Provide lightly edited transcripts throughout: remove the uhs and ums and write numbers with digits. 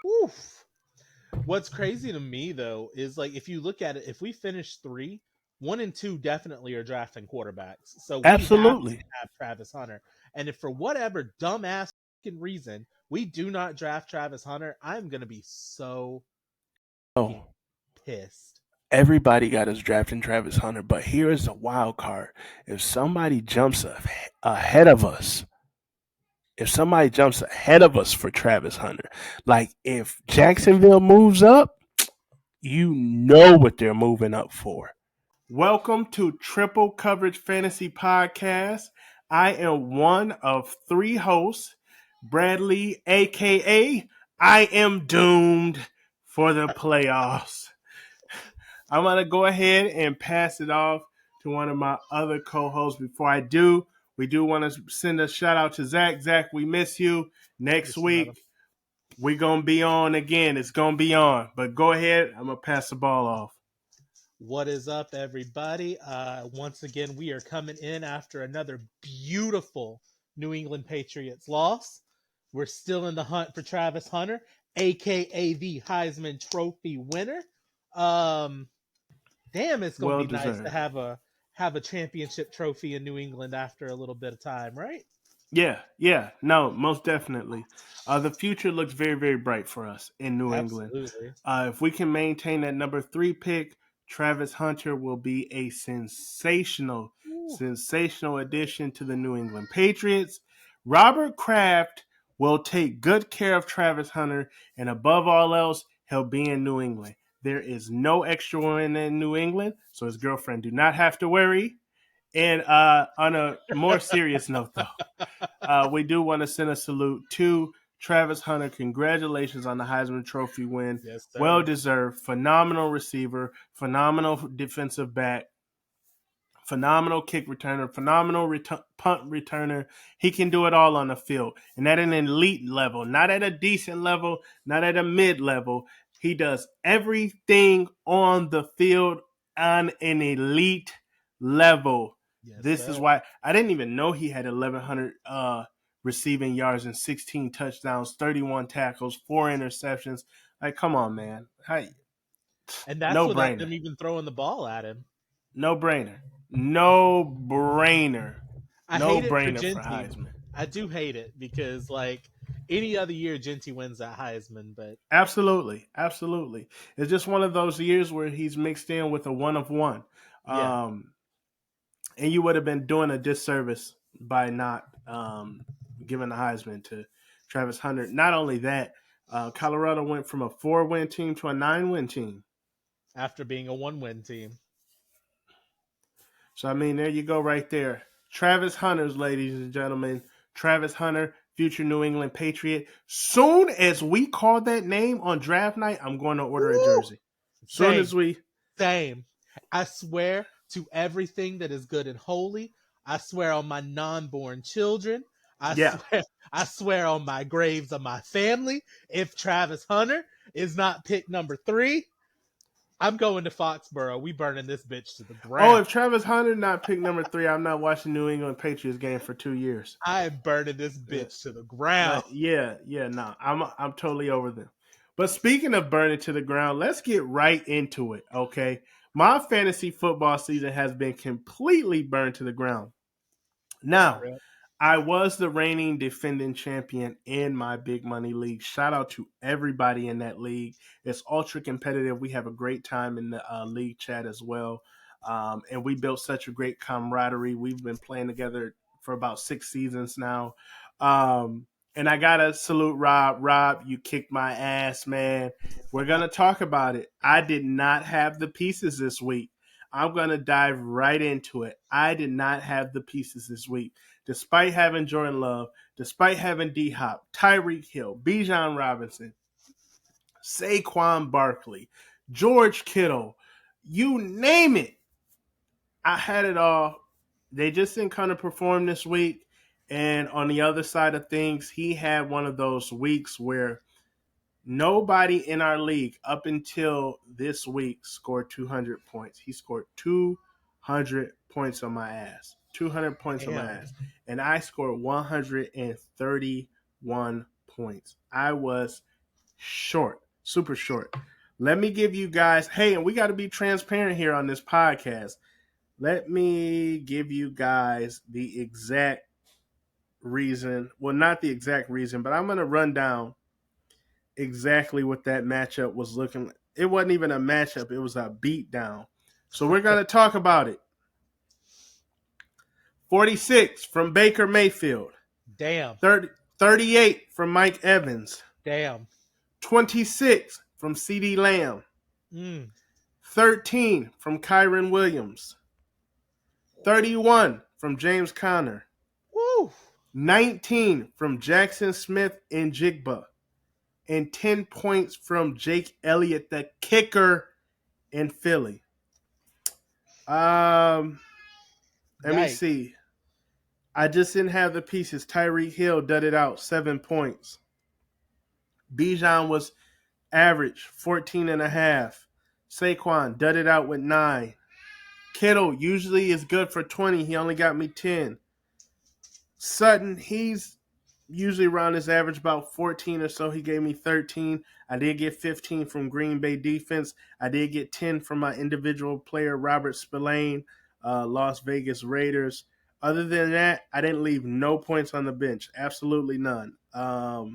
Oof. What's crazy to me though is like if you look at it, if we finish 3, 1 and 2 definitely are drafting quarterbacks. So we have to Absolutely. have Travis Hunter. And if for whatever dumbass reason we do not draft Travis Hunter, I'm gonna be so Oh, pissed. everybody got us drafting Travis Hunter, but here is the wild card. If somebody jumps ahead of us, if somebody jumps ahead of us for Travis Hunter, like if Jacksonville moves up, you know what they're moving up for. Welcome to Triple Coverage Fantasy Podcast. I am one of 3 hosts, Bradley, aka I am doomed for the playoffs. I'm going to go ahead and pass it off to one of my other co-hosts. Before I do, we do want to send a shout out to Zach. Zach, we miss you. Next Miss you, mother. week, we're going to be on again. It's going to be on. But go ahead. I'm going to pass the ball off. What is up, everybody? Once again, we are coming in after another beautiful New England Patriots loss. We're still in the hunt for Travis Hunter, aka the Heisman Trophy winner. Um, Damn, it's gonna Well be nice to deserved. have a championship trophy in New England after a little bit of time, right? Yeah, no, most definitely. The future looks very, very bright for us in New England. Absolutely. If we can maintain that number 3 pick, Travis Hunter will be a sensational, Ooh. sensational addition to the New England Patriots. Robert Kraft will take good care of Travis Hunter, and above all else, he'll be in New England. There is no extra one in New England, so his girlfriend do not have to worry. And on a more serious note, though, we do want to send a salute to Travis Hunter. Congratulations on the Heisman Trophy win. Yes, Well sir. deserved. Phenomenal receiver, phenomenal defensive back, phenomenal kick returner, phenomenal punt returner. He can do it all on the field, and at an elite level, not at a decent level, not at a mid level. He does everything on the field on an elite level. Yes, This is sir. why I didn't even know he had 1,100 receiving yards and 16 touchdowns, 31 tackles, 4 interceptions. Like, come on, man. And that's No without brainer. them even throwing the ball at him. No brainer. No brainer. I No hate it for brainer for Genty. Heisman. I do hate it because like any other year Genty wins that Heisman, but Absolutely. Absolutely. It's just one of those years where he's mixed in with a one of one. yeah. Um, and you would have been doing a disservice by not giving the Heisman to Travis Hunter. Not only that, Colorado went from a 4-win team to a 9-win team. After being a 1-win team. So, I mean, there you go right there. Travis Hunter's, ladies and gentlemen. Travis Hunter, future New England Patriot. Soon as we call that name on draft night, I'm going to order a Woo! jersey. Soon as Same. we. Same. I swear to everything that is good and holy. I swear on my non-born children. I Yeah. swear I swear on my graves of my family. If Travis Hunter is not pick number 3, I'm going to Foxborough. We burning this bitch to the Oh, ground. if Travis Hunter not pick number 3, I'm not watching New England Patriots game for 2 years. I am burning this Yeah. bitch to the ground. No, I'm totally over them. But speaking of burning to the ground, let's get right into it, okay? My fantasy football season has been completely burned to the ground. Now, Rip. I was the reigning defending champion in my big money league. Shout out to everybody in that league. It's ultra competitive. We have a great time in the league chat as well. And we built such a great camaraderie. We've been playing together for about 6 seasons now. And I got to salute Rob. Rob, you kicked my ass, man. We're going to talk about it. I did not have the pieces this week. I'm going to dive right into it. I did not have the pieces this week. Despite having Jordan Love, despite having D Hop, Tyreek Hill, Bijan Robinson, Saquon Barkley, George Kittle, you name it, I had it all. They just didn't kind of perform this week. And on the other side of things, he had one of those weeks where nobody in our league up until this week scored 200 points. He scored 200 points on my ass. 200 points on my Damn. ass. And I scored 131 points. I was short, super short. Let me give you guys, hey, and we got to be transparent here on this podcast. Let me give you guys the exact reason. Well, not the exact reason, but I'm going to run down exactly what that matchup was looking like. It wasn't even a matchup, it was a beatdown. So we're going to talk about it. 46 from Baker Mayfield. Damn. 38 from Mike Evans. Damn. 26 from CeeDee Lamb. Mm. 13 from Kyron Williams. 31 from James Conner. Woo. 19 from Jackson Smith and Jigba. And 10 points from Jake Elliott, the kicker in Philly. Let me Yikes. see. I just didn't have the pieces. Tyreek Hill dudded out 7 points. Bijan was average, 14 and a half. Saquon dudded out with 9. Kittle usually is good for 20. He only got me 10. Sutton, he's usually around his average, about 14 or so. He gave me 13. I did get 15 from Green Bay defense. I did get 10 from my individual player, Robert Spillane, Las Vegas Raiders. Other than that, I didn't leave no points on the bench. Absolutely none. I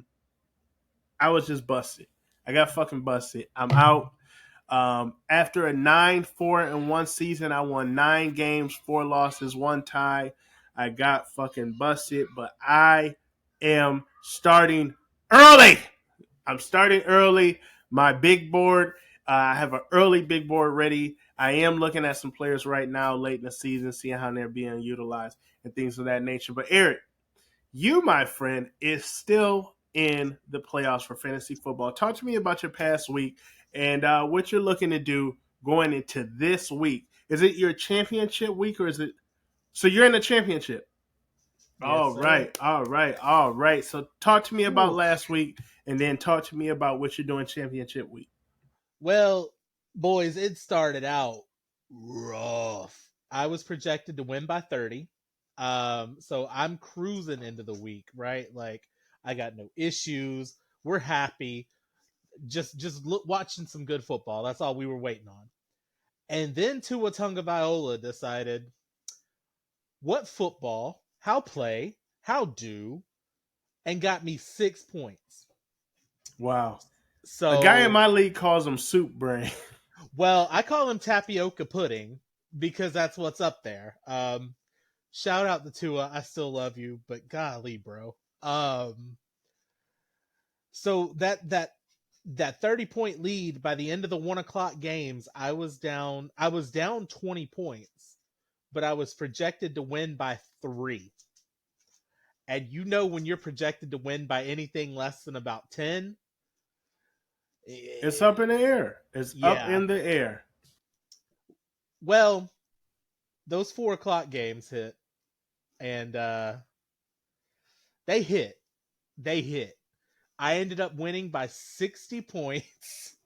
was just busted. I got fucking busted. I'm out. After a 9-4-1 season, I won 9 games, 4 losses, 1 tie. I got fucking busted, but I am starting early. I'm starting early. My big board, I have an early big board ready. I am looking at some players right now late in the season, seeing how they're being utilized and things of that nature. But Eric, you, my friend, is still in the playoffs for fantasy football. Talk to me about your past week and what you're looking to do going into this week. Is it your championship week or is it? So you're in the championship. Yes, All sir. right, all right, all right. So talk to me about Ooh. last week and then talk to me about what you're doing championship week. Well, boys, it started out rough. I was projected to win by 30. So I'm cruising into the week, right? Like I got no issues. We're happy. Just watching some good football. That's all we were waiting on. And then Tua Viola decided what football, how play, how do, and got me 6 points. Wow. A guy in So, my league calls him soup brain. well, I call him tapioca pudding because that's what's up there. Shout out to Tua. I still love you, but golly, bro. So that 30-point lead by the end of the 1 o'clock games, I was down 20 points, but I was projected to win by 3. And you know when you're projected to win by anything less than about 10, It's up in the air. It's up yeah. in the air. Well, those 4 o'clock games hit, and they hit. They hit. I ended up winning by 60 points.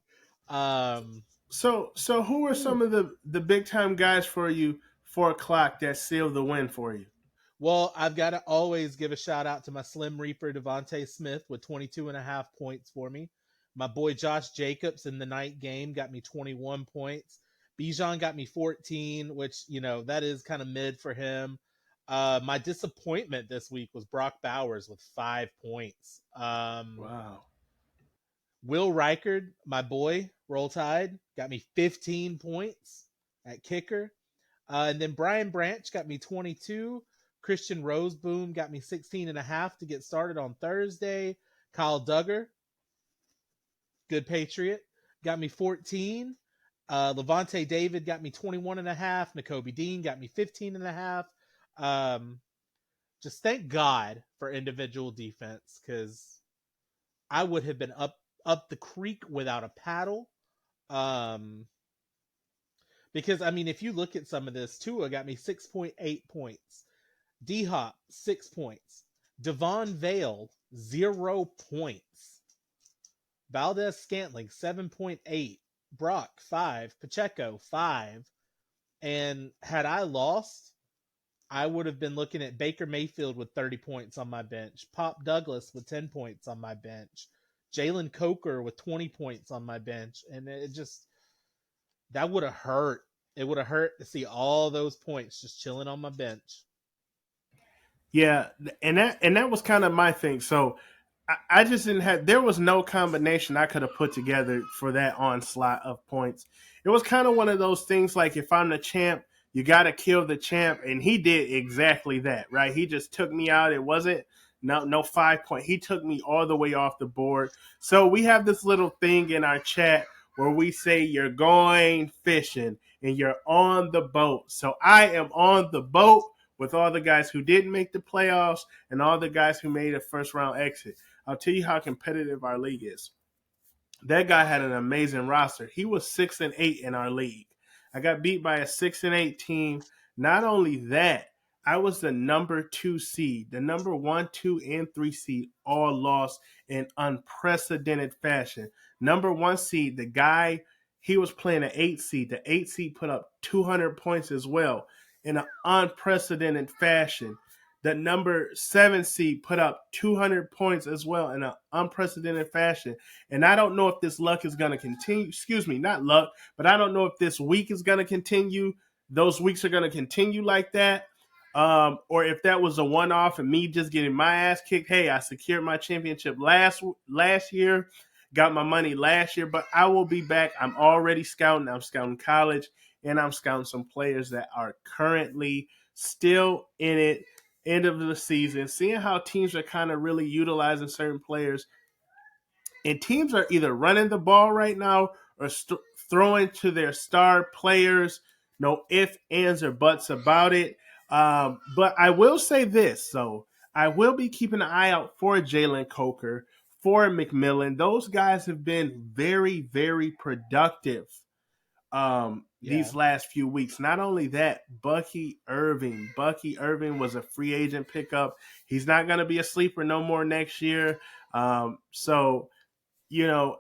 Um, So who are some of the big time guys for you 4 o'clock that sealed the win for you? well, I've got to always give a shout out to my Slim Reaper Devontae Smith with 22 and a half points for me. My boy Josh Jacobs in the night game got me 21 points. Bijan got me 14, which, that is kind of mid for him. My disappointment this week was Brock Bowers with 5 points. Wow. Will Reichard, my boy, Roll Tide, got me 15 points at kicker. And then Brian Branch got me 22. Christian Roseboom got me 16 and a half to get started on Thursday. Kyle Duggar, good Patriot, got me 14. Levante David got me 21 and a half. N'Kobe Dean got me 15 and a half. Just thank God for individual defense because I would have been up the creek without a paddle. Um, because I mean, if you look at some of this, Tua got me 6.8 points. D Hop 6 points. Devon Vale 0 points. Valdez Scantling 7.8. Brock 5. Pacheco 5. And had I lost, I would have been looking at Baker Mayfield with 30 points on my bench, Pop Douglas with 10 points on my bench, Jalen Coker with 20 points on my bench, and it just that would have hurt. It would have hurt to see all those points just chilling on my bench. Yeah, and that was kind of my thing. So I just didn't have. There was no combination I could have put together for that onslaught of points. It was kind of one of those things like if I'm the champ, you got to kill the champ, and he did exactly that. Right? He just took me out. It wasn't no 5 point. He took me all the way off the board. So we have this little thing in our chat where we say you're going fishing and you're on the boat. So I am on the boat with all the guys who didn't make the playoffs and all the guys who made a first round exit. I'll tell you how competitive our league is. That guy had an amazing roster. He was 6-8 in our league. I got beat by a 6-8 team. Not only that, I was the number 2 seed. The number 1, 2, and 3 seed all lost in unprecedented fashion. Number 1 seed, the guy, he was playing an 8 seed. The 8 seed put up 200 points as well in an unprecedented fashion. The number 7 seed put up 200 points as well in an unprecedented fashion. And I don't know if this luck is going to continue. Excuse me, not luck, but I don't know if this week is going to continue. Those weeks are going to continue like that. Or if that was a one-off and me just getting my ass kicked. Hey, I secured my championship last year, got my money last year, but I will be back. I'm already scouting. I'm scouting college, and I'm scouting some players that are currently still in it, end of the season, seeing how teams are kind of really utilizing certain players. And teams are either running the ball right now or throwing to their star players. No ifs, ands, or buts about it. But I will say this, so I will be keeping an eye out for Jalen Coker, for McMillan. Those guys have been very, very productive Yeah, these last few weeks. Not only that, Bucky Irving. Bucky Irving was a free agent pickup. He's not going to be a sleeper no more next year. So,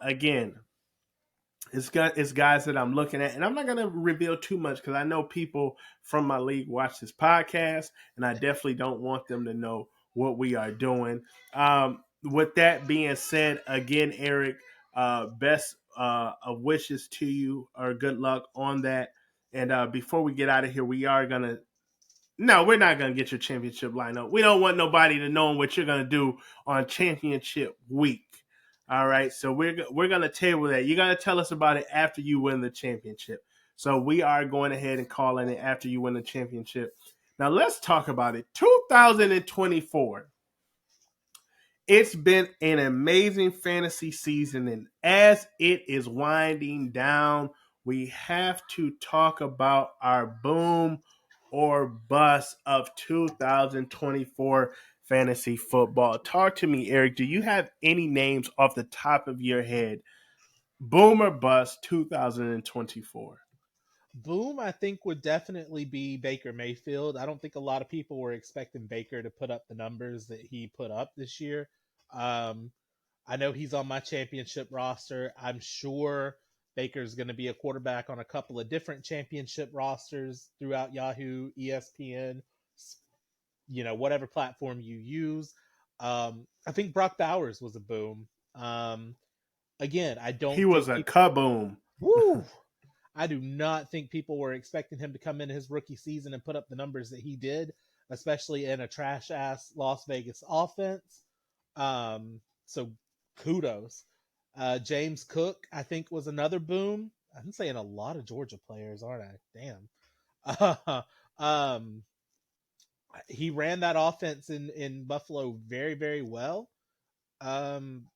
again, it's guys that I'm looking at, and I'm not going to reveal too much because I know people from my league watch this podcast, and I definitely don't want them to know what we are doing. With that being said, again, Eric, best of wishes to you, or good luck on that. And before we get out of here, we are gonna. No, we're not gonna get your championship lineup. We don't want nobody to know what you're gonna do on championship week. All right, so we're gonna table that. You gotta tell us about it after you win the championship. So we are going ahead and calling it after you win the championship. Now let's talk about it. 2024. It's been an amazing fantasy season, and as it is winding down, we have to talk about our boom or bust of 2024 fantasy football. Talk to me, Eric. Do you have any names off the top of your head? Boom or bust 2024. boom. I think would definitely be Baker Mayfield. I don't think a lot of people were expecting Baker to put up the numbers that he put up this year. Um, I know he's on my championship roster. I'm sure Baker's going to be a quarterback on a couple of different championship rosters throughout Yahoo, ESPN, whatever platform you use. I think Brock Bowers was a boom. Again, I He don't was think a people. kaboom. Woo! I do not think people were expecting him to come in his rookie season and put up the numbers that he did, especially in a trash ass Las Vegas offense. So kudos. James Cook, I think, was another boom. I'm saying a lot of Georgia players, aren't I? Damn. um, he ran that offense in Buffalo very, very well. Um,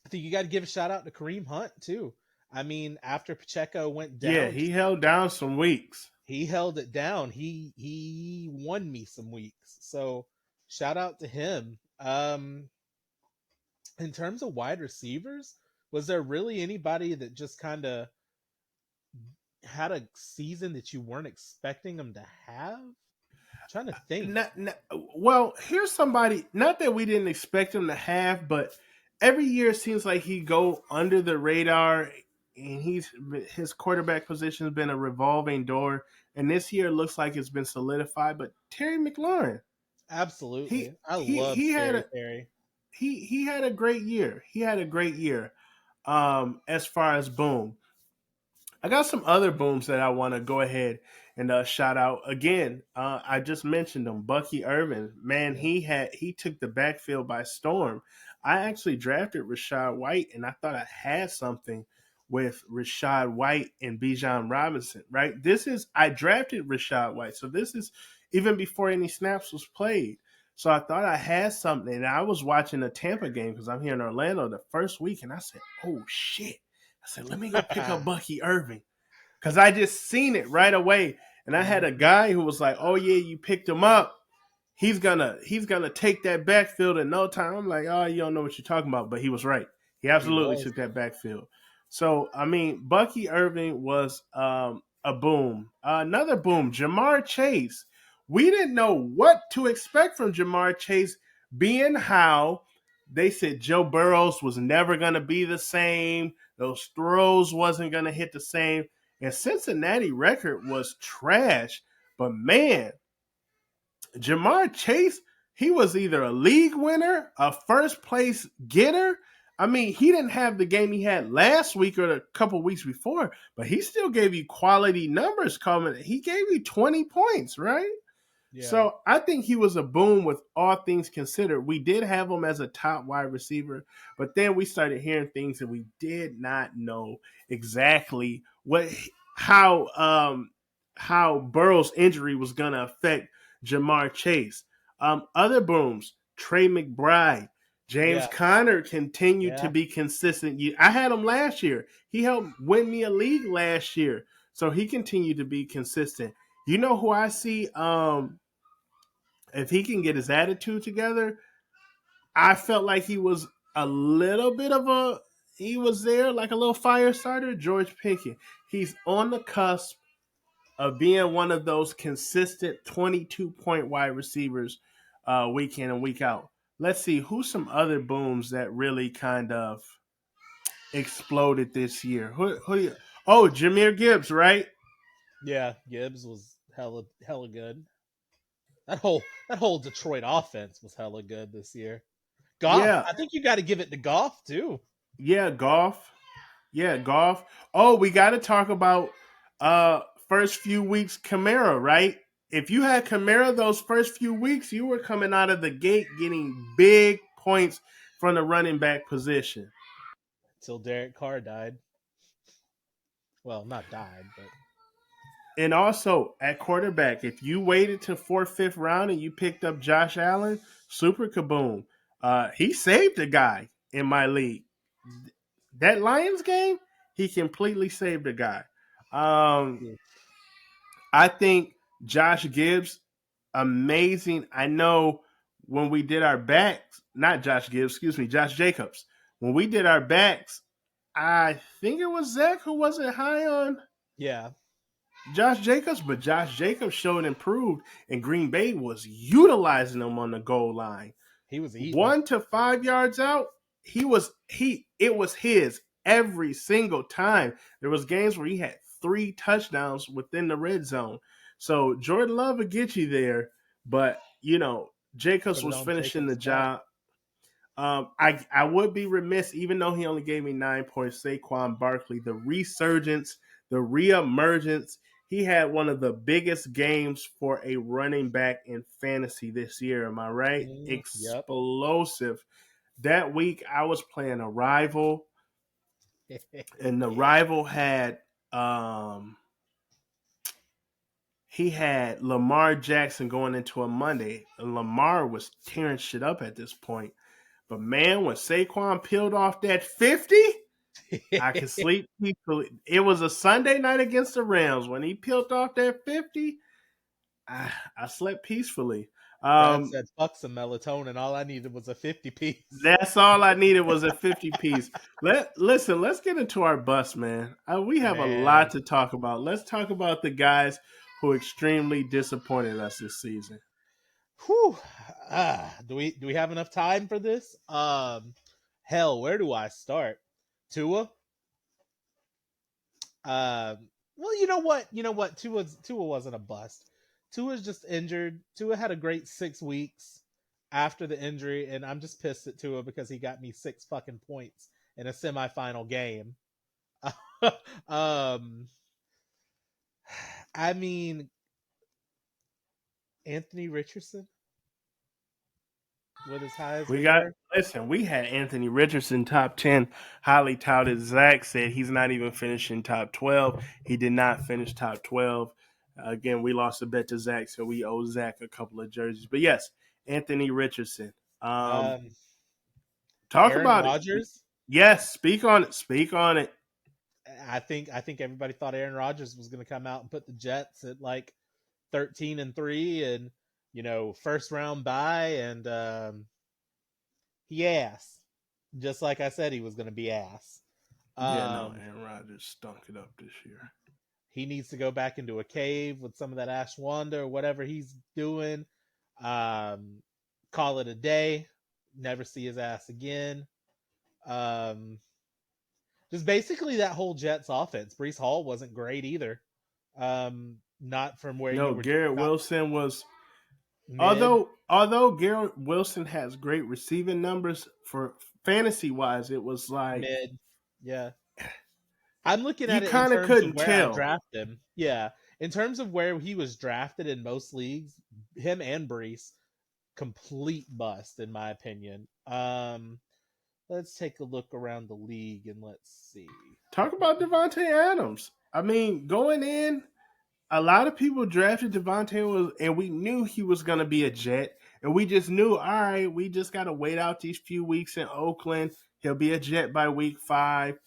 I think you got to give a shout out to Kareem Hunt too. I mean, after Pacheco went Yeah, down, he held down some weeks. he held it down. He won me some weeks. So shout out to him. In terms of wide receivers, was there really anybody that just kind of had a season that you weren't expecting them to have? I'm trying to think. Well, here's somebody. Not that we didn't expect him to have, but every year it seems like he go under the radar, and his quarterback position has been a revolving door. And this year looks like it's been solidified. But Terry McLaurin, he Absolutely. I he love he had Scary a Terry. he had a great year. He had a great year. As far as boom, I got some other booms that I want to go ahead and shout out again. I just mentioned him, Bucky Irvin. Man, Yeah. he took the backfield by storm. I actually drafted Rashad White, and I thought I had something with Rashad White and Bijan Robinson. Right? This is I drafted Rashad White, so this is even before any snaps was played. So I thought I had something, and I was watching the Tampa game because I'm here in Orlando the first week, and I said, "Oh shit." I said, let me go pick up Bucky Irving because I just seen it right away. And I had a Mhm. guy who was like, "Oh yeah, you picked him up. He's gonna take that backfield in no time." I'm like, "Oh, you don't know what you're talking about," but he was right. He He absolutely was. took that backfield. So I mean, Bucky Irving was a boom. Another boom, Jamar Chase. We didn't know what to expect from Jamar Chase, being how they said Joe Burrows was never going to be the same. Those throws wasn't going to hit the same. And Cincinnati record was trash. But man, Jamar Chase, he was either a league winner, a first place getter. I mean, he didn't have the game he had last week or a couple weeks before, but he still gave you quality numbers coming. He gave you 20 points, right? Yeah. So I think he was a boom with all things considered. We did have him as a top wide receiver, but then we started hearing things that we did not know exactly what how how Burrow's injury was going to affect Jamar Chase. Other booms, Trey McBride, James Yeah. Conner continued to Yeah. be consistent. I had him last year. He helped win me a league last year, so he continued to be consistent. You know who I see? If he can get his attitude together, I felt like he was a little bit of a he was there like a little fire starter. George Pickens. He's on the cusp of being one of those consistent 22-point wide receivers week in and week out. Let's see who's some other booms that really kind of exploded this year. Oh, Jameer Gibbs, right? Yeah. Gibbs was hella good. That whole Detroit offense was hella good this year. Goff, Yeah, I think you got to give it to Goff too. yeah, golf. Yeah, golf. Oh, we got to talk about uh first few weeks Camara, right? If you had Camara those first few weeks, you were coming out of the gate getting big points from the running back position. Until Derek Carr died. Well, not died, but And also at quarterback, if you waited to fourth, fifth round and you picked up Josh Allen, super kaboom. He saved a guy in my league. That Lions game, he completely saved a guy. Um, yeah. I think Josh Gibbs, amazing. I know when we did our backs, not Josh Gibbs, excuse me, Josh Jacobs. When we did our backs, I think it was Zach who wasn't high on Yeah, Josh Jacobs, but Josh Jacobs showed improved, and Green Bay was utilizing him on the goal line. he was eating. 1 to 5 yards out, he it was his every single time. There was games where he had 3 touchdowns within the red zone. So Jordan Love will get you there, but Jacobs Put it was on finishing the Jacob's back. job. I would be remiss, even though he only gave me 9 points. Saquon Barkley, the resurgence, the reemergence. He had one of the biggest games for a running back in fantasy this year. Am I right? Yep. Explosive. That week, I was playing a rival, and the rival had he had Lamar Jackson going into a Monday. And Lamar was tearing shit up at this point. But man, when Saquon peeled off that 50, I could sleep peacefully. It was a Sunday night against the Rams. When he peeled off that 50, I slept peacefully. Dad Um, said, "Fuck some melatonin. All I needed was a 50 piece." that's all I needed was a 50 piece. Listen, let's get into our bus, man. We have a Man, lot to talk about. Let's talk about the guys who extremely disappointed us this season. whew. Do we have enough time for this? Hell, where do I start? Tua. Well, you know what? You know what? Tua wasn't a bust. Tua's just injured. Tua had a great 6 weeks after the injury, and I'm just pissed at Tua because he got me 6 fucking points in a semifinal game. um, I mean, Anthony Richardson with as high as We we got were. listen. We had Anthony Richardson top 10, highly touted. Zach said he's not even finishing top 12. He did not finish top 12. Again, we lost a bet to Zach, so we owe Zach a couple of jerseys. But yes, Anthony Richardson. Um, Um, talk Aaron about it. Rodgers. Yes, speak on it. Speak on it. I think everybody thought Aaron Rodgers was going to come out and put the Jets at like 13-3, and first round bye, and he ass, just like I said he was going to be ass. Yeah, no, Um, Aaron Rodgers stunk it up this year. he needs to go back into a cave with some of that ashwanda or whatever he's doing. Um, call it a day. Never see his ass again. Um, just basically that whole Jets offense. Brees Hall wasn't great either. Not from where you No, were Garrett not Wilson was mid, although Garrett Wilson has great receiving numbers for fantasy wise, it was like mid. Yeah. I'm looking you at it in kind of terms of couldn't where I tell. draft him. Yeah. In terms of where he was drafted in most leagues, him and Brees, complete bust in my opinion. Let's take a look around the league and let's see. Talk about Devontae Adams. I mean, going in, a lot of people drafted Devontae was, and we knew he was going to be a Jet, and we just knew, all right, we just got to wait out these few weeks in Oakland. He'll be a Jet by week 5.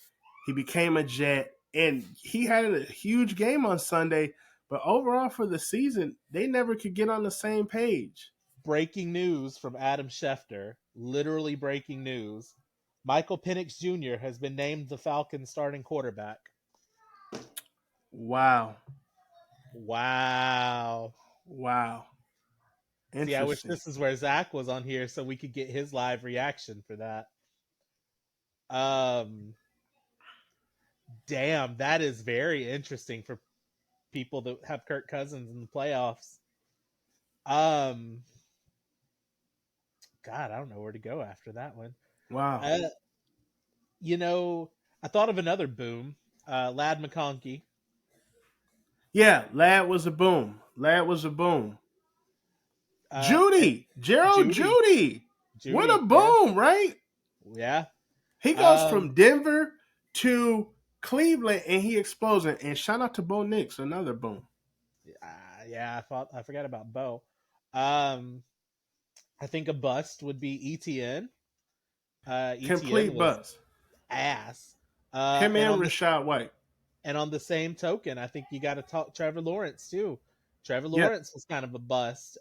He became a Jet, and he had a huge game on Sunday. But overall, for the season, they never could get on the same page. Breaking news from Adam Schefter, literally breaking news. Michael Penix Jr. has been named the Falcons starting quarterback. Wow. Wow. Wow. See, I wish Interesting. this is where Zach was on here so we could get his live reaction for that. Um, damn, that is very interesting for people that have Kirk Cousins in the playoffs. Um, God, I don't know where to go after that one. Wow. Uh, you know, I thought of another boom. Lad McConkey. Yeah, Lad was a boom. Lad was a boom. And Judy, Gerald Judy, Judy. What a Judy, yeah, boom, right? yeah. He goes from Um, Denver to Cleveland and he explodes it. And shout out to Bo Nix, another boom. yeah, I forgot about Bo. Um, I think a bust would be ETN. ETN Complete was buzz. ass. Him And and on the Rashad White. same token, I think you got to talk Trevor Lawrence too. Trevor Yeah. Lawrence was kind of a bust.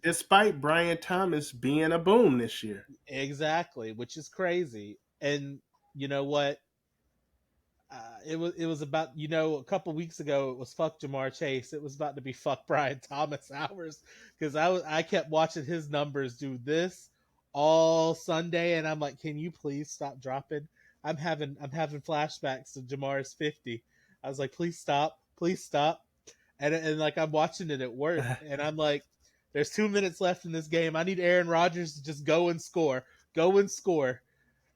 Despite Brian Thomas being a boom this year. Exactly, which is crazy. And you know what? It was about a couple weeks ago it was fuck Jamar Chase. It was about to be fuck Brian Thomas hours because I kept watching his numbers do this all Sunday, and I'm like, can you please stop dropping? I'm having flashbacks to Jamar's 50. I was like, please stop, and like I'm watching it at work, and I'm like, there's 2 minutes left in this game. I need Aaron Rodgers to just go and score,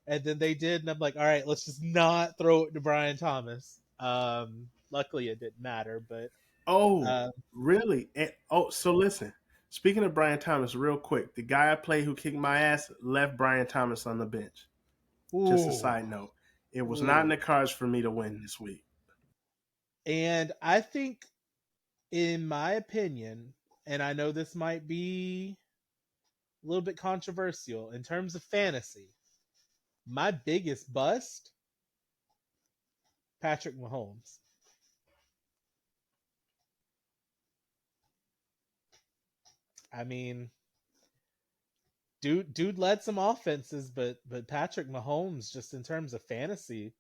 and then they did, and I'm like, all right, let's just not throw it to Brian Thomas. Luckily it didn't matter, but Oh, uh, really? So listen. Speaking of Brian Thomas, real quick, the guy I play who kicked my ass left Brian Thomas on the bench. Just a ooh, side note. It was not in ooh. the cards for me to win this week. And I think, in my opinion, and I know this might be a little bit controversial in terms of fantasy, my biggest bust, Patrick Mahomes. I mean, dude led some offenses, but Patrick Mahomes, just in terms of fantasy,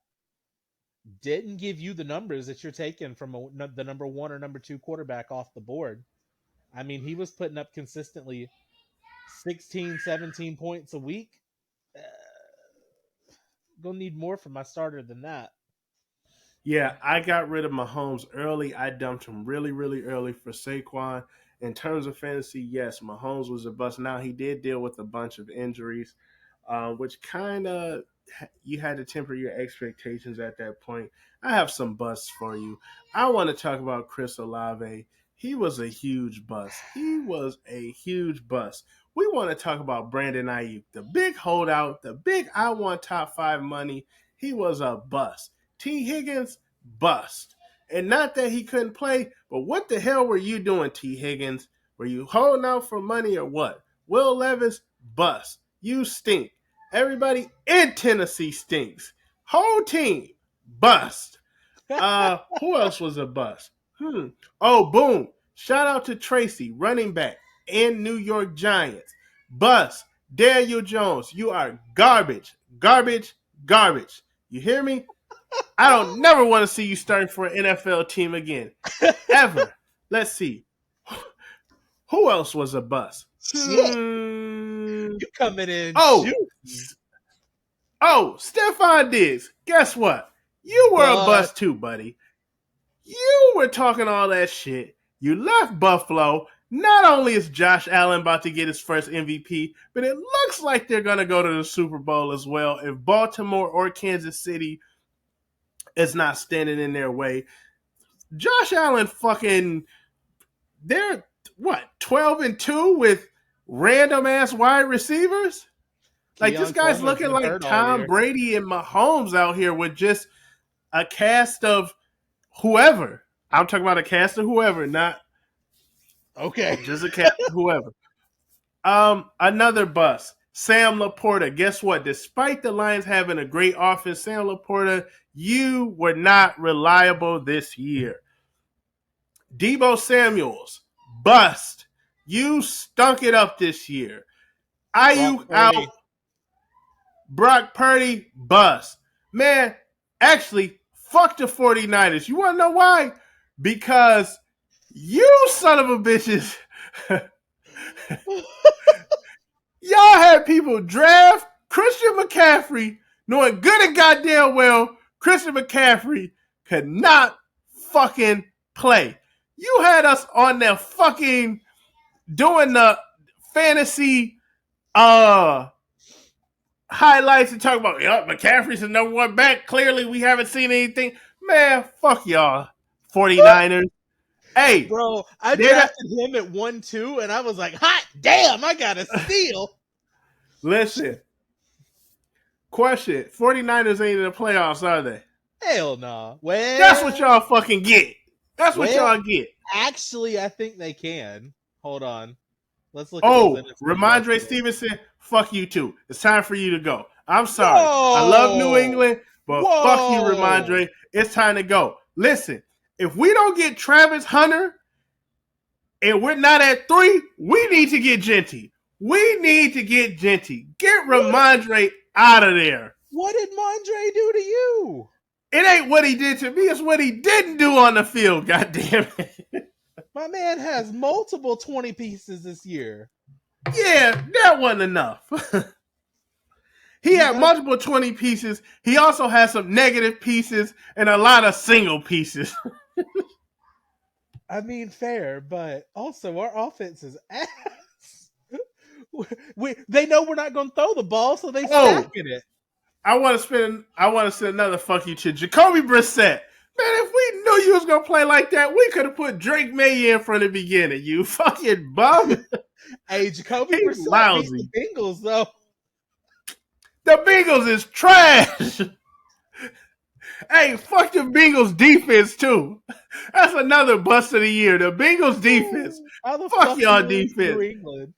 didn't give you the numbers that you're taking from the number one or number two quarterback off the board. I mean, he was putting up consistently 16, 17 points a week. Uh, Gonna need more from my starter than that. Yeah, I got rid of Mahomes early. I dumped him really, really early for Saquon. In terms of fantasy, yes, Mahomes was a bust. Now he did deal with a bunch of injuries, which kind of you had to temper your expectations at that point. I have some busts for you. I want to talk about Chris Olave. He was a huge bust. He was a huge bust. We want to talk about Brandon Ayuk, the big holdout, the big I want top five money. He was a bust. T. Higgins, bust. And not that he couldn't play, but what the hell were you doing, T. Higgins? Were you holding out for money or what? Will Levis, bust. You stink. Everybody in Tennessee stinks. Whole team, bust. Who else was a bust? Oh, boom. Shout out to Tracy, running back, and New York Giants. Bust. Daniel Jones, you are garbage. Garbage. Garbage. You hear me? I don't never want to see you starting for an NFL team again. Ever. Let's see. Who else was a bust? Shit, you coming in Oh, shooting, Stephon Diggs. Guess what? You were a but bust too, buddy. You were talking all that shit. You left Buffalo. Not only is Josh Allen about to get his first MVP, but it looks like they're going to go to the Super Bowl as well if Baltimore or Kansas City is not standing in their way. Josh Allen fucking they're what 12-2 with random ass wide receivers. Like this Keon guy's Coleman's looking been like hurt all Tom year. Brady and Mahomes out here with just a cast of whoever. I'm talking about a cast of whoever, not Okay. just a cast of whoever. Another bust. Sam Laporta. Guess what? Despite the Lions having a great offense, Sam Laporta, you were not reliable this year. Debo Samuels, bust. You stunk it up this year. Brock Ayuk out. Purdy. Brock Purdy, bust. Man, actually, fuck the 49ers. You want to know why? Because you son of a bitches, y'all had people draft Christian McCaffrey knowing good and goddamn well Christian McCaffrey could not fucking play. You had us on there fucking doing the fantasy highlights and talk about, yep, McCaffrey's the number one back. Clearly, we haven't seen anything. Man, fuck y'all, 49ers. Hey, Bro, I they're drafted him at 1-2, and I was like, hot damn, I got a steal. listen, question, 49ers ain't in the playoffs, are they? Hell no. That's what y'all fucking get. That's what Well, y'all get. actually, I think they can. Hold on. Let's look at those Oh, NFC West Ramondre teams. Stevenson, fuck you too. It's time for you to go. I'm sorry. I love New Whoa! England, but fuck you, Whoa! Ramondre. It's time to go. Listen, if we don't get Travis Hunter and we're not at 3, we need to get Genty. We need to get Genty. Get What, Ramondre out of there. what did Mondre do to you? It ain't what he did to me, it's what he didn't do on the field, goddamn it. My man has multiple 20 pieces this year. Yeah, that wasn't enough. He He had does. multiple 20 pieces. He also had some negative pieces and a lot of single pieces. I mean, fair, but also our offense is ass. They know we're not going to throw the ball, so they Oh, stacking it. I want to send another fuck you to Jacoby Brissett. Man, if we knew you was gonna play like that, we could have put Drake May in from the beginning. You fucking bum. Hey, Jacoby He's Brissett beat lousy. the Bengals though. The Bengals is trash. Hey, fuck the Bengals defense too. That's another bust of the year. The Bengals defense. How the Fuck fuck you y'all lose to New defense. England?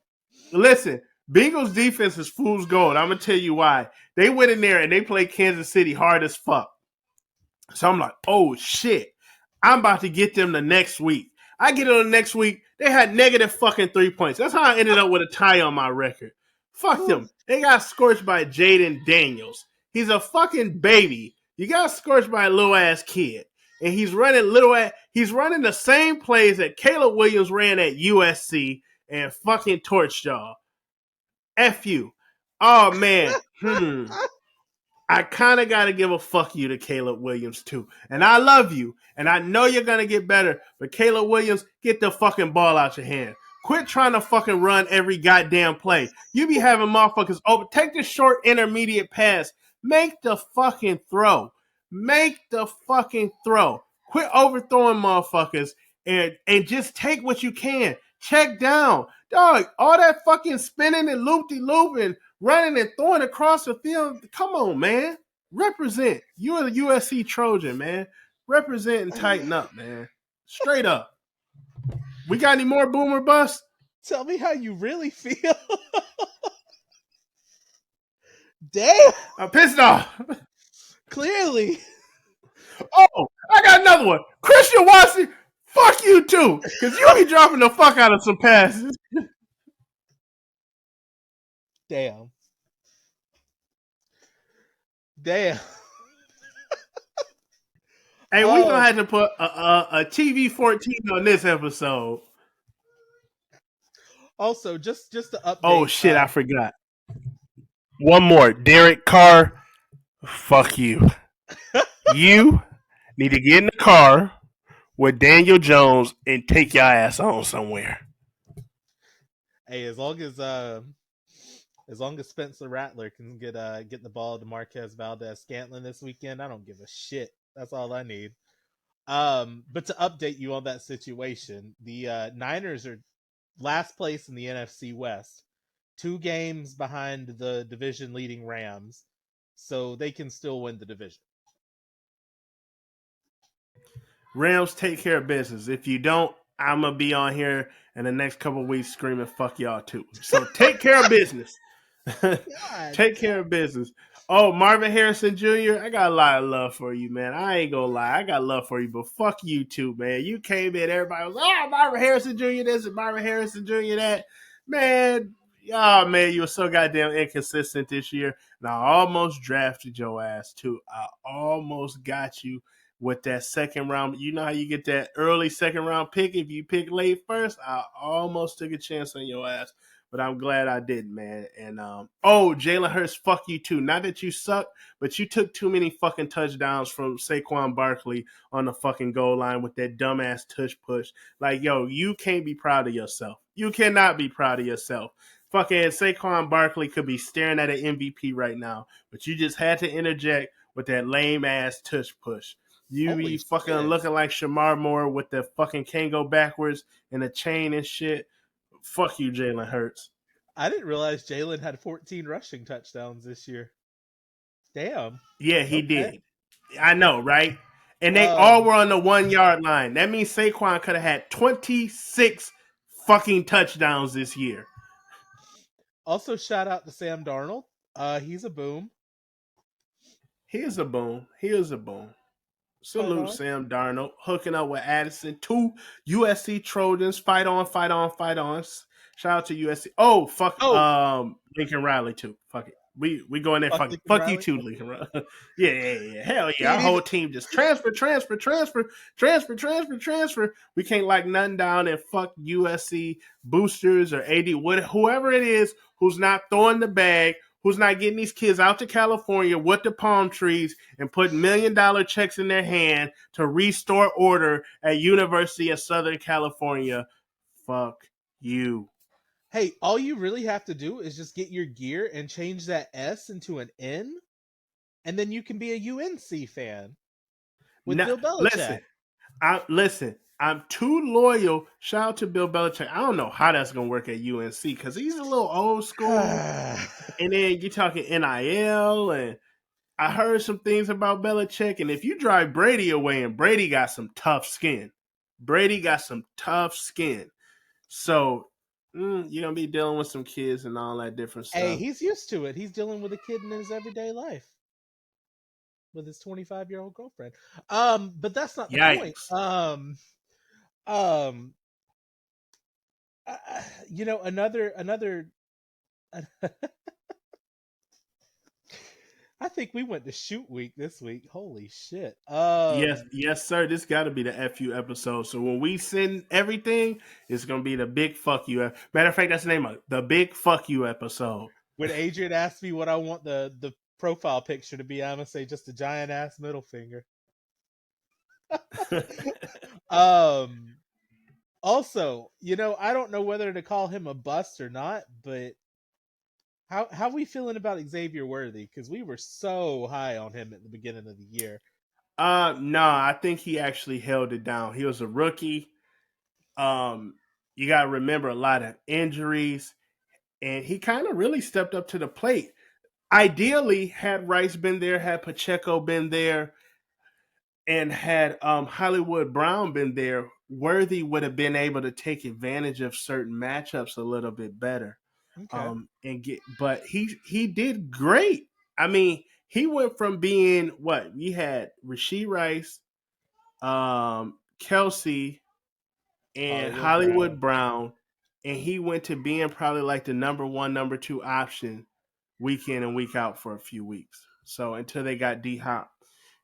Listen, Bengals defense is fool's gold. I'm gonna tell you why. They went in there and they played Kansas City hard as fuck. So I'm like, oh shit, I'm about to get them the next week. I get them the next week. They had negative fucking 3 points. That's how I ended up with a tie on my record. Fuck them. They got scorched by Jaden Daniels. He's a fucking baby. You got scorched by a little ass kid. And he's running the same plays that Caleb Williams ran at USC and fucking torched y'all. F you. Oh man. I kind of got to give a fuck you to Caleb Williams too. And I love you, and I know you're gonna get better. But Caleb Williams, get the fucking ball out your hand. Quit trying to fucking run every goddamn play. You be having motherfuckers over. Take the short intermediate pass. Make the fucking throw. Make the fucking throw. Quit overthrowing motherfuckers and just take what you can. Check down. Dog, all that fucking spinning and loop-de-looping, running and throwing across the field. Come on, man. Represent. You're the USC Trojan, man. Represent and tighten up, man. Straight up. We got any more boomer bust? Tell me how you really feel. Damn. I'm pissed off. Clearly. Oh, I got another one. Christian Watson, fuck you too. Because you be dropping the fuck out of some passes. Damn. Damn. Hey, we gonna have to put a TV 14 on this episode. Also, just to update. Oh shit, I forgot. One more. Derek Carr, fuck you. You need to get in the car with Daniel Jones and take your ass on somewhere. Hey, as long as Spencer Rattler can get the ball to Marquez Valdez-Scantling this weekend, I don't give a shit. That's all I need. But to update you on that situation, the Niners are last place in the NFC West, 2 games behind the division leading Rams, so they can still win the division. Rams, take care of business. If you don't, I'm going to be on here in the next couple of weeks screaming, fuck y'all too. So take care of business. Take care of business. Oh, Marvin Harrison Jr., I got a lot of love for you, man. I ain't going to lie. I got love for you, but fuck you too, man. You came in, everybody was, oh, Marvin Harrison Jr. this and Marvin Harrison Jr. that. Man, oh, man, you were so goddamn inconsistent this year. And I almost drafted your ass too. I almost got you with that second round. You know how you get that early second round pick if you pick late first? I almost took a chance on your ass, but I'm glad I didn't, man. And Jalen Hurts, fuck you too. Not that you suck, but you took too many fucking touchdowns from Saquon Barkley on the fucking goal line with that dumbass tush push. Like, yo, you can't be proud of yourself. You cannot be proud of yourself. Fucking Saquon Barkley could be staring at an MVP right now, but you just had to interject with that lame ass tush push. You be fucking looking like Shamar Moore with the fucking can't go backwards and a chain and shit. Fuck you, Jalen Hurts. I didn't realize Jalen had 14 rushing touchdowns this year. Damn. Yeah, he did. I know, right? And they Um, all were on the 1 yard line. That means Saquon could have had 26 fucking touchdowns this year. Also, shout out to Sam Darnold. He's a boom. Here's a boom. Here's a boom. Salute Sam Darnold hooking up with Addison. 2 USC Trojans. Fight on, fight on, fight on. Shout out to USC. Oh, fuck Lincoln Riley too. Fuck it. We go in there. Fuck you too, Lincoln Riley. yeah. Hell yeah. Our whole team just transfer. We can't like nothing down and fuck USC boosters or AD, whoever it is who's not throwing the bag, who's not getting these kids out to California with the palm trees and putting $1 million checks in their hand to restore order at University of Southern California. Fuck you. Hey, all you really have to do is just get your gear and change that S into an N, and then you can be a UNC fan with Bill Belichick. Listen, I'm too loyal. Shout out to Bill Belichick. I don't know how that's going to work at UNC because he's a little old school. And then you're talking NIL, and I heard some things about Belichick. And if you drive Brady away, and Brady got some tough skin. So you're going to be dealing with some kids and all that different stuff. Hey, he's used to it. He's dealing with a kid in his everyday life with his 25-year-old girlfriend. But that's not the point. Another I think we went to shoot week this week. Holy shit. Yes, sir. This got to be the FU episode. So when we send everything, it's going to be the big fuck you. Matter of fact, that's the name of it. The big fuck you episode. When Adrian asked me what I want the profile picture to be, I'm gonna say, just a giant ass middle finger. Um. Also, I don't know whether to call him a bust or not, but how we feeling about Xavier Worthy? Because we were so high on him at the beginning of the year. No, I think he actually held it down. He was a rookie. Um, you got to remember a lot of injuries, and he kind of really stepped up to the plate. Ideally, had Rice been there, had Pacheco been there, and had Hollywood Brown been there, Worthy would have been able to take advantage of certain matchups a little bit better. Okay. But he did great. I mean, he went from being what we had Rasheed Rice, Kelsey, and Hollywood Brown. Hollywood Brown, and he went to being probably like the number one, number two option week in and week out for a few weeks. So until they got D Hop,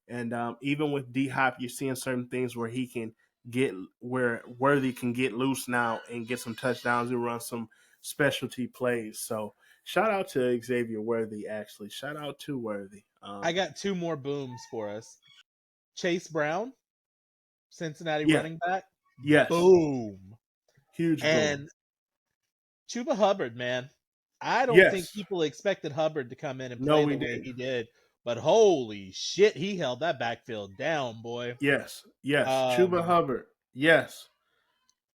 and even with D Hop, you're seeing certain things where he can get where Worthy can get loose now and get some touchdowns and run some specialty plays. So shout out to Xavier Worthy. Actually, shout out to Worthy. I got two more booms for us. Chase Brown, Cincinnati Yeah, running back. yes, Boom. huge boom. And Chuba Hubbard, man. I don't think Yes, people expected Hubbard to come in and no, play we the way didn't. he did, but holy shit, he held that backfield down, boy. Yes, yes, Chuba Um, Hubbard. Yes.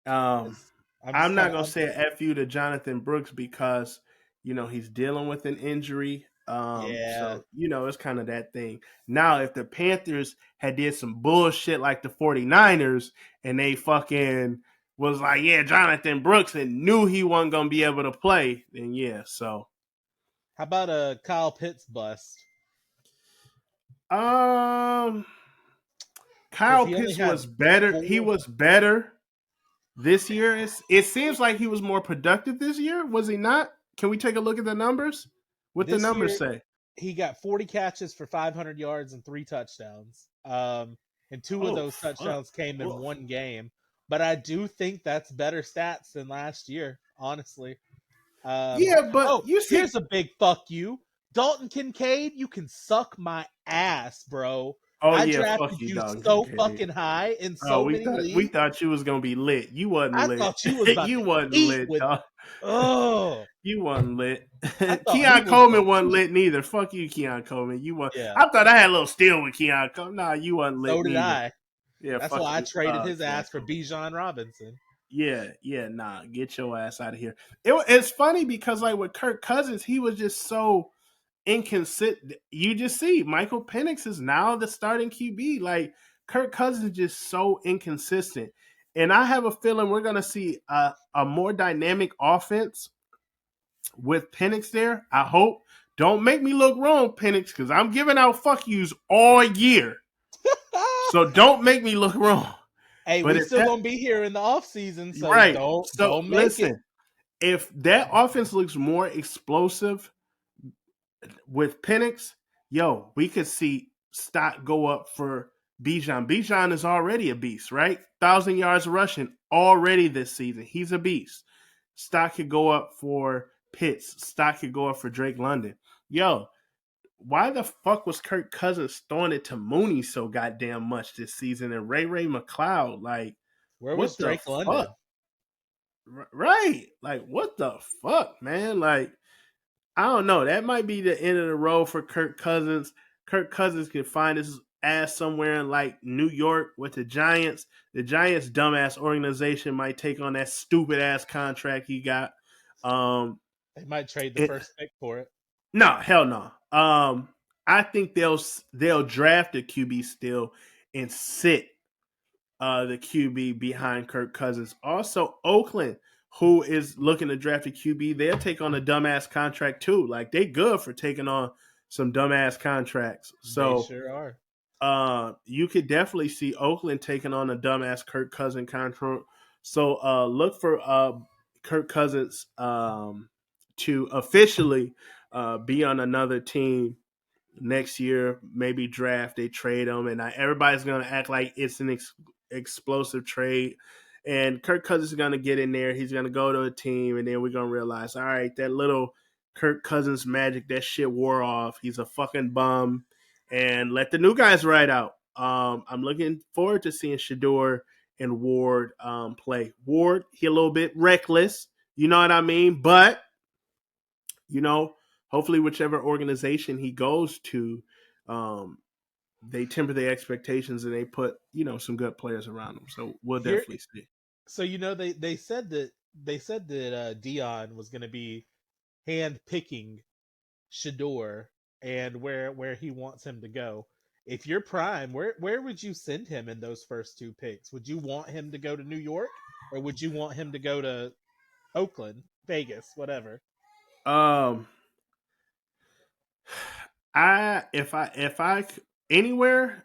Um, I'm just I'm kind not of, gonna say a fu to Jonathan Brooks because he's dealing with an injury. yeah. So it's kind of that thing. Now, if the Panthers had did some bullshit like the 49ers and they fucking was like, yeah, Jonathan Brooks and knew he wasn't gonna be able to play, then yeah. So, How about a Kyle Pitts bust? um, Because Kyle he only Pitts had was better. He four was better this year. It seems like he was more productive this year. Was he not? Can we take a look at the numbers? What the this numbers year. say? He got 40 catches for 500 yards and three touchdowns. And two of Oh those fuck! touchdowns came in Oof. one game. But I do think that's better stats than last year, honestly. Um, Yeah, but oh, you see, here's a big fuck you. Dalton Kincaid, you can suck my ass, bro. oh I yeah, fuck drafted you, you dog. so Okay. fucking high in Oh, so many we leagues. thought you was gonna be lit. You wasn't I lit. thought you was about You to wasn't eat lit, with. dog. Oh, You wasn't lit. I thought he Keon was gonna Coleman wasn't eat. lit neither. Fuck you, Keon Coleman. You want? Yeah, I thought I had a little steal with Keon Coleman. Nah, you wasn't so lit did neither. I. Yeah, That's fuck why I you, traded his Keon ass for Coleman. Bijan Robinson. Yeah, yeah, nah, get your ass out of here. It's funny because like with Kirk Cousins, he was just so inconsistent. You just see Michael Penix is now the starting QB. Like Kirk Cousins is just so inconsistent, and I have a feeling we're gonna see a more dynamic offense with Penix there. I hope. Don't make me look wrong, Penix, because I'm giving out fuck yous all year. So don't make me look wrong. Hey, But we if still that gonna be here in the off season, so right, don't so don't make it. listen, if that offense looks more explosive with Penix, yo, we could see stock go up for Bijan. Bijan is already a beast, right? 1,000 yards rushing already this season. He's a beast. Stock could go up for Pitts. Stock could go up for Drake London. Yo, why the fuck was Kirk Cousins throwing it to Mooney so goddamn much this season and Ray McLeod? Like, Where was what the Drake fuck? London? Right? Like, what the fuck, man? Like, I don't know. That might be the end of the road for Kirk Cousins. Kirk Cousins can find his ass somewhere in like New York with the Giants. The Giants' dumbass organization might take on that stupid ass contract he got. Um, They might trade the it, first pick for it. no, hell no. I think they'll draft a QB still and sit the QB behind Kirk Cousins. Also, Oakland, who is looking to draft a QB, they'll take on a dumbass contract too. Like they good for taking on some dumbass contracts. They So sure are. you could definitely see Oakland taking on a dumbass Kirk Cousins contract. So look for Kirk Cousins to officially be on another team next year, maybe draft, they trade him, and everybody's going to act like it's an explosive trade. And Kirk Cousins is going to get in there. He's going to go to a team, and then we're going to realize, all right, that little Kirk Cousins magic. That shit wore off. He's a fucking bum. And let the new guys ride out. I'm looking forward to seeing Shador and Ward play. Ward, he a little bit reckless. You know what I mean? But, you know, hopefully whichever organization he goes to, um, they temper their expectations and they put, some good players around him. So we'll Here, definitely see. so they said that Dion was going to be hand picking Shador and where he wants him to go. If you're Prime, where would you send him in those first two picks? Would you want him to go to New York, or would you want him to go to Oakland, Vegas, whatever? Um, if I anywhere,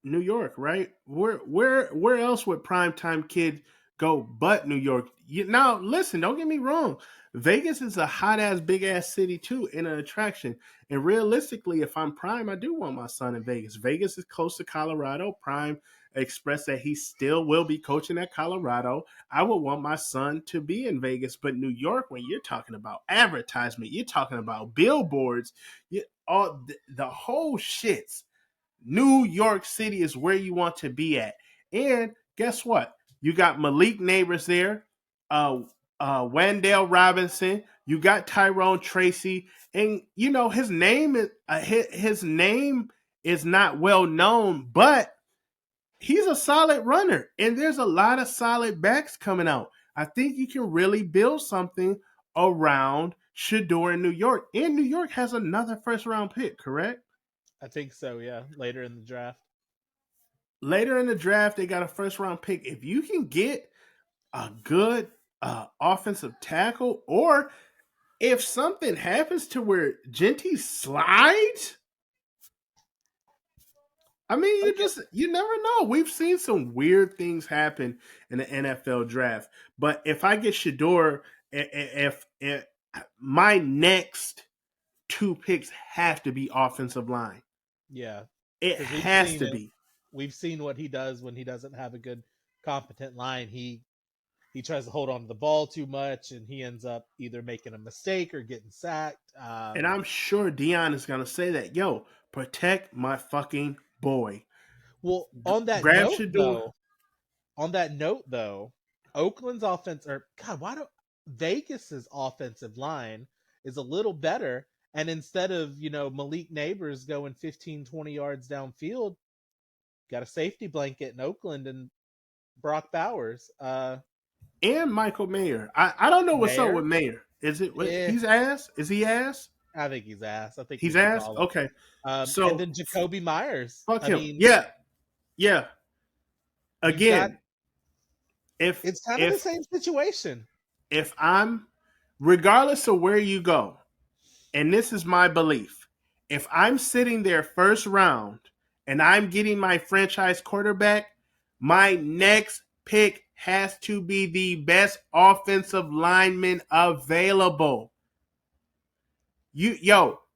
New York, right? Where else would primetime kid go but New York? Now listen, don't get me wrong. Vegas is a hot ass big ass city too, and an attraction. And realistically, if I'm Prime, I do want my son in Vegas. Vegas is close to Colorado. Prime expressed that he still will be coaching at Colorado. I would want my son to be in Vegas, but New York, when you're talking about advertisement, you're talking about billboards, all the whole shits. New York City is where you want to be at. And guess what? You got Malik Neighbors there, uh, Wandale Robinson. You got Tyrone Tracy, and his name is not well known, but he's a solid runner, and there's a lot of solid backs coming out. I think you can really build something around Shador in New York. And New York has another first round pick, correct? I think so. Yeah, later in the draft. Later in the draft, they got a first round pick. If you can get a good offensive tackle, or if something happens to where Genty slides, I mean, Okay. you never know. We've seen some weird things happen in the NFL draft. But if I get Shador, if my next two picks have to be offensive line, Yeah, it because we've has seen to it. be. We've seen what he does when he doesn't have a good, competent line. He tries to hold on to the ball too much, and he ends up either making a mistake or getting sacked. And I'm sure Dion is gonna say that, yo, protect my fucking boy. Well, Grab Shador. on that note though, Oakland's offense, or God, why don't Vegas's offensive line is a little better, and instead of Malik Neighbors going 15, 20 yards downfield, got a safety blanket in Oakland and Brock Bowers. And Michael Mayer. I don't know what's up with Mayor, Mayer. Is it eh, he's ass? Is he ass? I think he's ass. I think He's he's the ass? problem. Okay. And So then Jacoby Myers. fuck I him. mean, Yeah. Yeah. you've got Again, if it's kind of the if same situation. if I'm regardless of where you go, and this is my belief, if I'm sitting there first round and I'm getting my franchise quarterback, my next pick has to be the best offensive lineman available.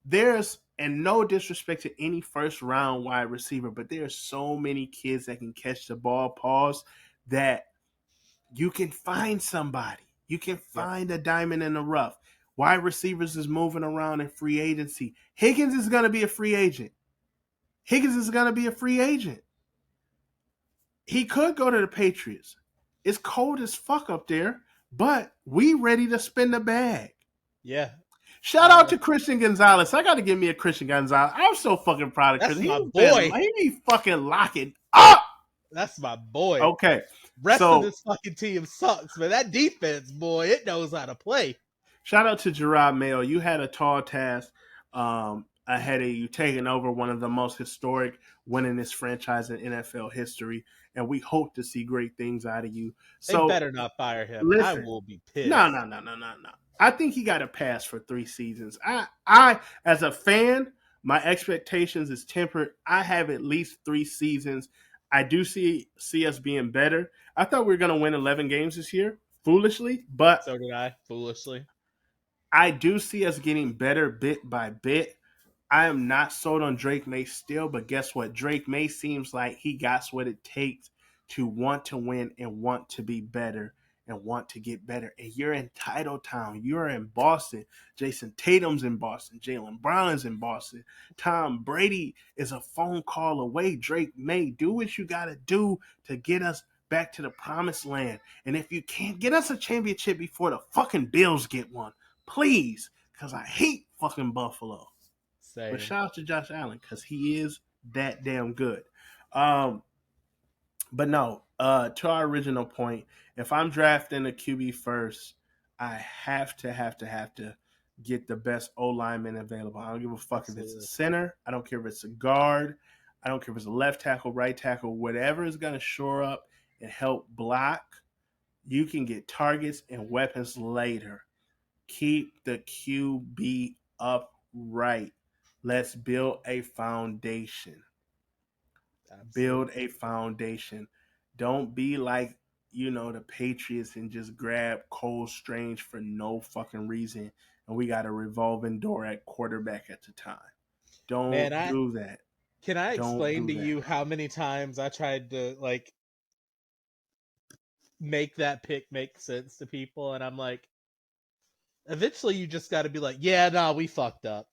There's, and no disrespect to any first round wide receiver, but there's so many kids that can catch the ball, pause, that you can find somebody. You can Yep. find a diamond in the rough. Wide receivers is moving around in free agency. Higgins is going to be a free agent. Higgins is going to be a free agent. He could go to the Patriots. It's cold as fuck up there, but we ready to spin the bag. Yeah. Shout out Uh, to Christian Gonzalez. I got to give me a Christian Gonzalez. I'm so fucking proud of that's Christian. my boy. He be fucking locking up. That's my boy. Okay, Rest of so this fucking team sucks, but that defense, boy, it knows how to play. shout out to Gerard Mayo. You had a tall task ahead of you, taking over one of the most historic winningest franchise in NFL history, and we hope to see great things out of you. They So better not fire him. I listen, will be no, pissed. no, no, no, no, no. I think he got a pass for 3 seasons. I, as a fan, my expectations is tempered. I have at least 3 seasons. I do see us being better. I thought we were going to win 11 games this year, foolishly, but So did I, foolishly. I do see us getting better bit by bit. I am not sold on Drake May still, but guess what? Drake May seems like he got what it takes to want to win and want to be better. and want to get better. And you're in Titletown. You're in Boston. Jason Tatum's in Boston. Jalen Brown's in Boston. Tom Brady is a phone call away. Drake May, do what you got to do to get us back to the promised land. And if you can't get us a championship before the fucking Bills get one, please, because I hate fucking Buffalo. But Same. shout out to Josh Allen because he is that damn good. Um, but no, to our original point, if I'm drafting a QB first, I have to get the best O lineman available. I don't give a fuck if it's a Absolutely. center. I don't care if it's a guard. I don't care if it's a left tackle, right tackle, whatever is going to shore up and help block. You can get targets and weapons later. Keep the QB upright. Let's build a foundation. Build Absolutely. a foundation. Don't be like, the Patriots and just grab Cole Strange for no fucking reason. And we got a revolving door at quarterback at the time. Man, Don't I do that. can I Don't explain do to that. you how many times I tried to like make that pick make sense to people, and I'm like, eventually you just got to be like, yeah, nah, we fucked up.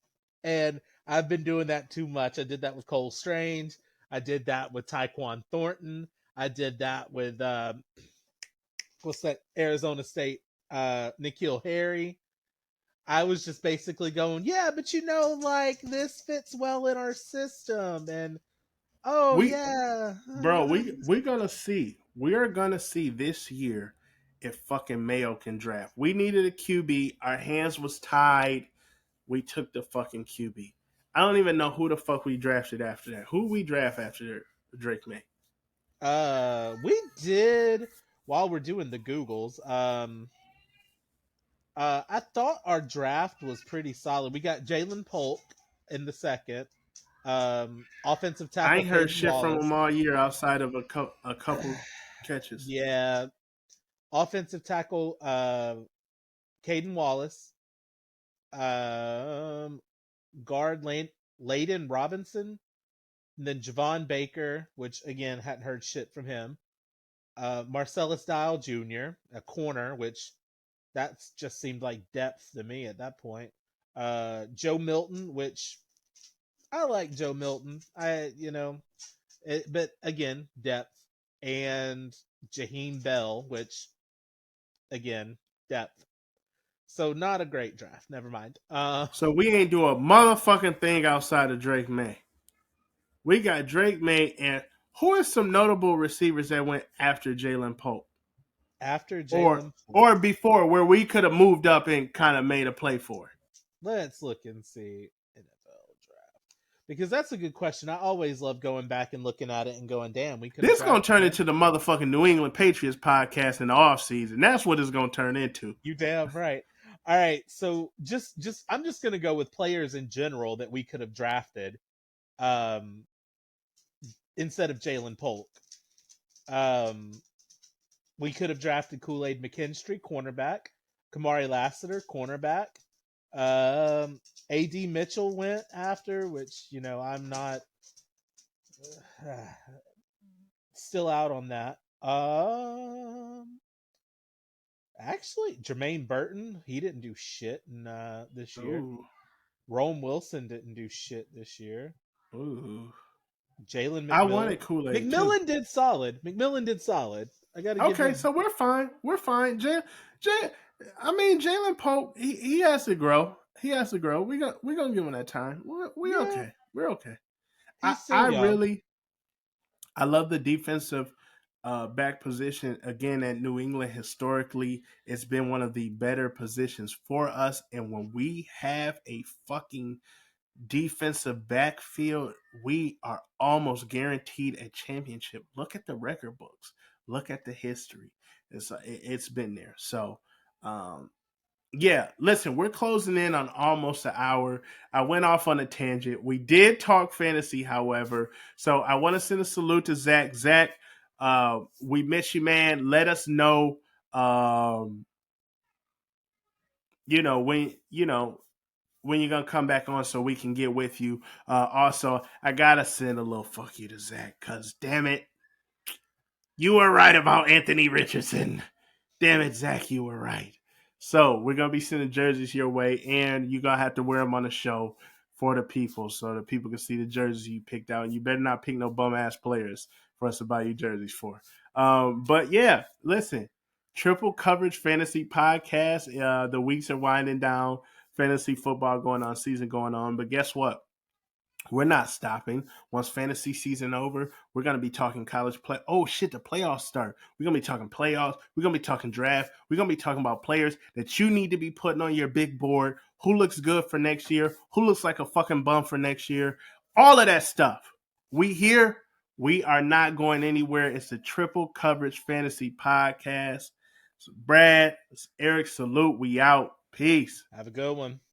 And I've been doing that too much. I did that with Cole Strange. I did that with Tyquan Thornton. I did that with what's that Arizona State N'Keal Harry. I was just basically going, yeah, but like this fits well in our system, and oh We yeah, bro, we're gonna see. We are gonna see this year if fucking Mayo can draft. We needed a QB. Our hands was tied. We took the fucking QB. I don't even know who the fuck we drafted after that. Who we draft after Drake May? we did while we're doing the Googles. I thought our draft was pretty solid. We got Jalen Polk in the second. Offensive I tackle ain't heard Caden shit from Wallace. him all year outside of a couple catches. Yeah. Offensive tackle Caden Wallace. Um, guard Layden Robinson. And then Javon Baker, which again hadn't heard shit from him. Marcellus Dial Jr., a corner, which that's just seemed like depth to me at that point. Joe Milton, which I like Joe Milton. But again, depth. And Jaheim Bell, which again, depth. So not a great draft. Never mind. So we ain't do a motherfucking thing outside of Drake May. We got Drake May and who are some notable receivers that went after Jalen Pope? After Or Jalen Polk, or before where we could have moved up and kind of made a play for it. let's look and see NFL draft because that's a good question. I always love going back and looking at it and going, "Damn, we could have This gonna drafted turn him." into the motherfucking New England Patriots podcast in the offseason. That's what it's gonna turn into. You damn right. All right, so just I'm just gonna go with players in general that we could have drafted um, instead of Jalen Polk. Um, we could have drafted Kool Aid McKinstry, cornerback. Kamari Lassiter, cornerback. Ad Mitchell went after, which I'm not still out on that. Actually, Jermaine Burton, he didn't do shit in this year. Ooh, Rome Wilson didn't do shit this year. ooh. Jalen I McMillan. wanted Kool Aid too. McMillan did solid. McMillan did solid. I got to give Okay, him. so we're fine. We're fine. Jay, I mean Jalen Pope, he has to grow. He has to grow. We gonna give him that time. We Yeah, okay. We're okay. I he's still I young. really I love the defensive back position again at New England. Historically, it's been one of the better positions for us. And when we have a fucking defensive backfield, we are almost guaranteed a championship. Look at the record books. Look at the history. It's been there. So, yeah, listen, we're closing in on almost an hour. I went off on a tangent. We did talk fantasy, however. So I want to send a salute to Zach. Zach, we miss you, man. Let us know, when when you're gonna come back on so we can get with you. Also, I gotta send a little fuck you to Zach, cause damn it, you were right about Anthony Richardson. Damn it, Zach, you were right. So we're gonna be sending jerseys your way, and you're gonna have to wear them on the show for the people, so the people can see the jerseys you picked out. And you better not pick no bum ass players for us to buy you jerseys for. But yeah, listen, triple coverage fantasy podcast. The weeks are winding down. Fantasy football going on, season going on. But guess what? We're not stopping. Once fantasy season over, we're gonna be talking college play. Oh shit, the playoffs start. We're gonna be talking playoffs. We're gonna be talking draft. We're gonna be talking about players that you need to be putting on your big board. Who looks good for next year? Who looks like a fucking bum for next year? All of that stuff. We here. We are not going anywhere. It's the Triple Coverage Fantasy Podcast. So Brad, Eric, salute. We out. Peace. Have a good one.